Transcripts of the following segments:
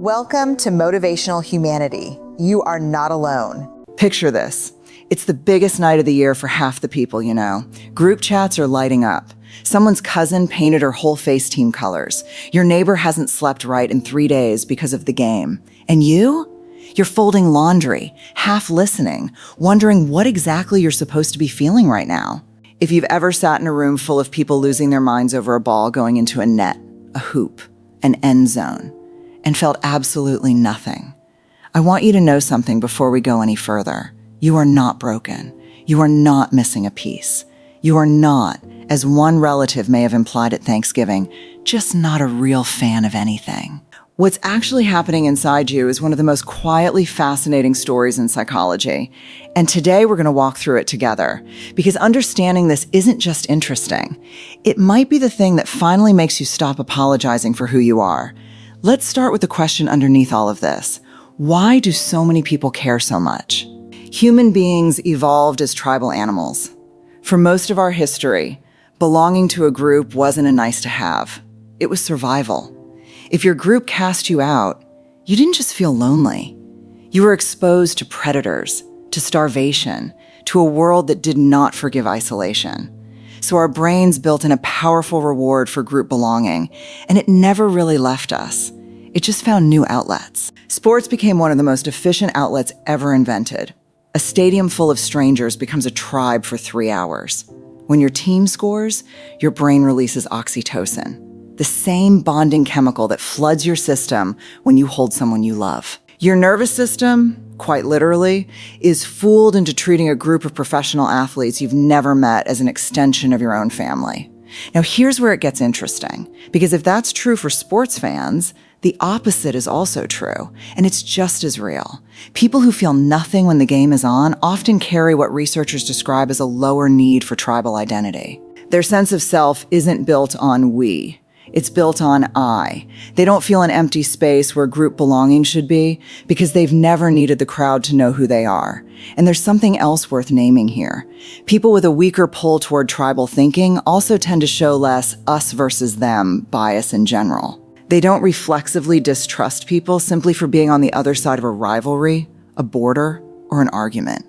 Welcome to Motivational Humanity. You are not alone. Picture this. It's the biggest night of the year for half the people you know. Group chats are lighting up. Someone's cousin painted her whole face team colors. Your neighbor hasn't slept right in 3 days because of the game. And you? You're folding laundry, half listening, wondering what exactly you're supposed to be feeling right now. If you've ever sat in a room full of people losing their minds over a ball going into a net, a hoop, an end zone, and felt absolutely nothing, I want you to know something before we go any further. You are not broken. You are not missing a piece. You are not, as one relative may have implied at Thanksgiving, just not a real fan of anything. What's actually happening inside you is one of the most quietly fascinating stories in psychology. And today we're going to walk through it together, because understanding this isn't just interesting. It might be the thing that finally makes you stop apologizing for who you are. Let's start with the question underneath all of this. Why do so many people care so much? Human beings evolved as tribal animals. For most of our history, belonging to a group wasn't a nice to have. It was survival. If your group cast you out, you didn't just feel lonely. You were exposed to predators, to starvation, to a world that did not forgive isolation. So our brains built in a powerful reward for group belonging, and it never really left us. It just found new outlets. Sports became one of the most efficient outlets ever invented. A stadium full of strangers becomes a tribe for 3 hours. When your team scores, your brain releases oxytocin, the same bonding chemical that floods your system when you hold someone you love. Your nervous system, quite literally, is fooled into treating a group of professional athletes you've never met as an extension of your own family. Now, here's where it gets interesting, because if that's true for sports fans, the opposite is also true, and it's just as real. People who feel nothing when the game is on often carry what researchers describe as a lower need for tribal identity. Their sense of self isn't built on we. It's built on I. They don't feel an empty space where group belonging should be because they've never needed the crowd to know who they are. And there's something else worth naming here. People with a weaker pull toward tribal thinking also tend to show less us versus them bias in general. They don't reflexively distrust people simply for being on the other side of a rivalry, a border, or an argument.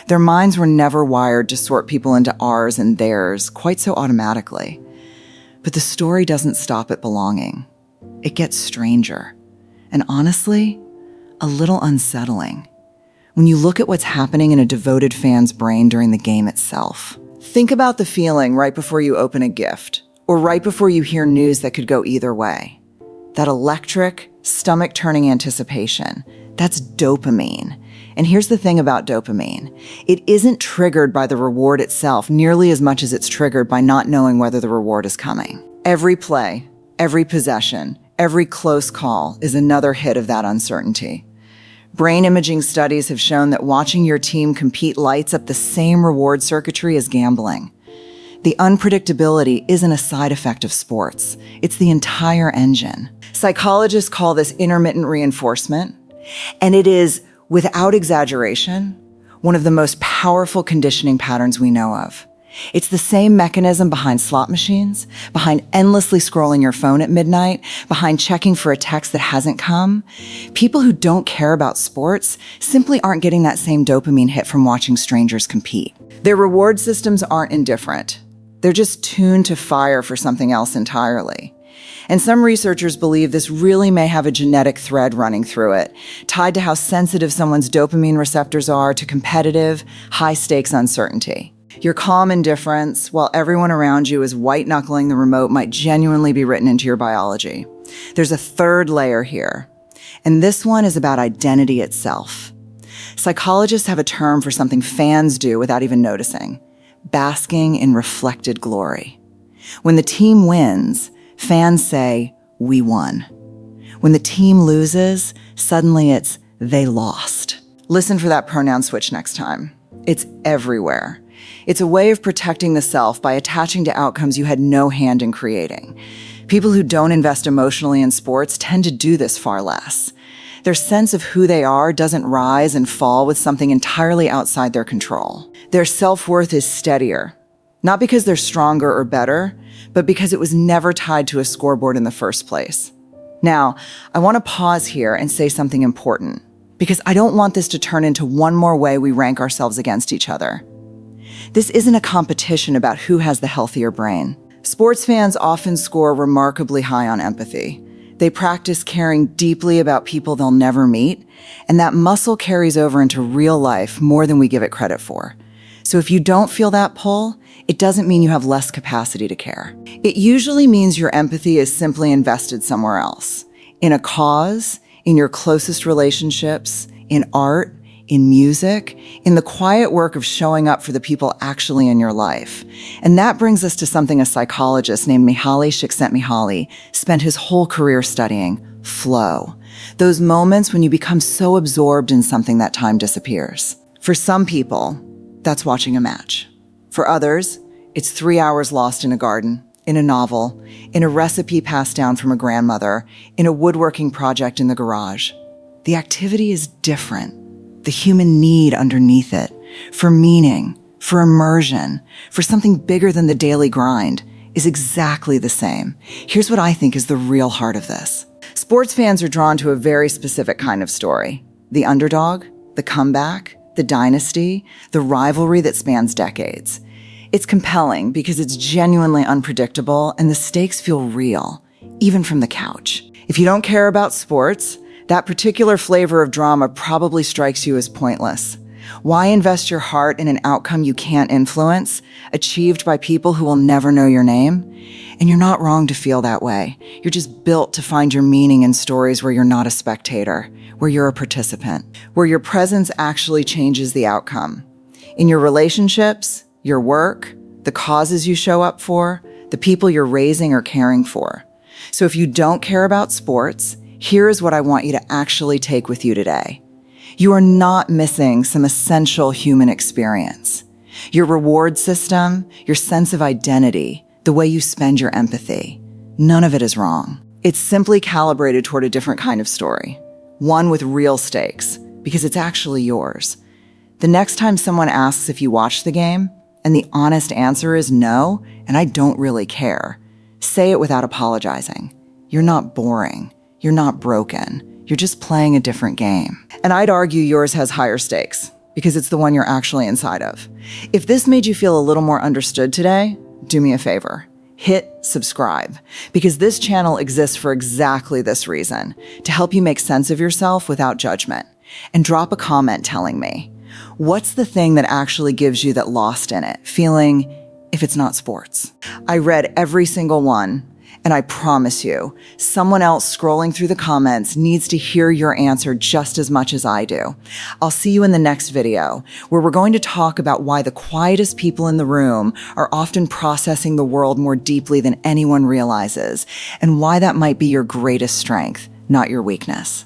Their minds were never wired to sort people into ours and theirs quite so automatically. But the story doesn't stop at belonging. It gets stranger, and honestly, a little unsettling. When you look at what's happening in a devoted fan's brain during the game itself. Think about the feeling right before you open a gift, or right before you hear news that could go either way. That electric, stomach-turning anticipation, that's dopamine. And here's the thing about dopamine. It isn't triggered by the reward itself nearly as much as it's triggered by not knowing whether the reward is coming. Every play, every possession, every close call is another hit of that uncertainty. Brain imaging studies have shown that watching your team compete lights up the same reward circuitry as gambling. The unpredictability isn't a side effect of sports. It's the entire engine. Psychologists call this intermittent reinforcement, and it is, without exaggeration, one of the most powerful conditioning patterns we know of. It's the same mechanism behind slot machines, behind endlessly scrolling your phone at midnight, behind checking for a text that hasn't come. People who don't care about sports simply aren't getting that same dopamine hit from watching strangers compete. Their reward systems aren't indifferent. They're just tuned to fire for something else entirely. And some researchers believe this really may have a genetic thread running through it, tied to how sensitive someone's dopamine receptors are to competitive, high-stakes uncertainty. Your calm indifference, while everyone around you is white-knuckling the remote, might genuinely be written into your biology. There's a third layer here, and this one is about identity itself. Psychologists have a term for something fans do without even noticing: basking in reflected glory. When the team wins, fans say, "We won." When the team loses, suddenly it's, "They lost." Listen for that pronoun switch next time. It's everywhere. It's a way of protecting the self by attaching to outcomes you had no hand in creating. People who don't invest emotionally in sports tend to do this far less. Their sense of who they are doesn't rise and fall with something entirely outside their control. Their self-worth is steadier, not because they're stronger or better, but because it was never tied to a scoreboard in the first place. Now, I want to pause here and say something important, because I don't want this to turn into one more way we rank ourselves against each other. This isn't a competition about who has the healthier brain. Sports fans often score remarkably high on empathy. They practice caring deeply about people they'll never meet, and that muscle carries over into real life more than we give it credit for. So if you don't feel that pull, it doesn't mean you have less capacity to care. It usually means your empathy is simply invested somewhere else, in a cause, in your closest relationships, in art, in music, in the quiet work of showing up for the people actually in your life. And that brings us to something a psychologist named Mihaly Csikszentmihalyi spent his whole career studying: flow. Those moments when you become so absorbed in something that time disappears. For some people, that's watching a match. For others, it's 3 hours lost in a garden, in a novel, in a recipe passed down from a grandmother, in a woodworking project in the garage. The activity is different. The human need underneath it, for meaning, for immersion, for something bigger than the daily grind, is exactly the same. Here's what I think is the real heart of this. Sports fans are drawn to a very specific kind of story: the underdog, the comeback, the dynasty, the rivalry that spans decades. It's compelling because it's genuinely unpredictable and the stakes feel real, even from the couch. If you don't care about sports, that particular flavor of drama probably strikes you as pointless. Why invest your heart in an outcome you can't influence, achieved by people who will never know your name? And you're not wrong to feel that way. You're just built to find your meaning in stories where you're not a spectator, where you're a participant, where your presence actually changes the outcome. In your relationships, your work, the causes you show up for, the people you're raising or caring for. So if you don't care about sports, here is what I want you to actually take with you today. You are not missing some essential human experience. Your reward system, your sense of identity, the way you spend your empathy, none of it is wrong. It's simply calibrated toward a different kind of story, one with real stakes, because it's actually yours. The next time someone asks if you watched the game, and the honest answer is no, and I don't really care, say it without apologizing. You're not boring. You're not broken. You're just playing a different game. And I'd argue yours has higher stakes because it's the one you're actually inside of. If this made you feel a little more understood today, do me a favor. Hit subscribe, because this channel exists for exactly this reason, to help you make sense of yourself without judgment. And drop a comment telling me, what's the thing that actually gives you that lost in it feeling if it's not sports? I read every single one. And I promise you, someone else scrolling through the comments needs to hear your answer just as much as I do. I'll see you in the next video, where we're going to talk about why the quietest people in the room are often processing the world more deeply than anyone realizes, and why that might be your greatest strength, not your weakness.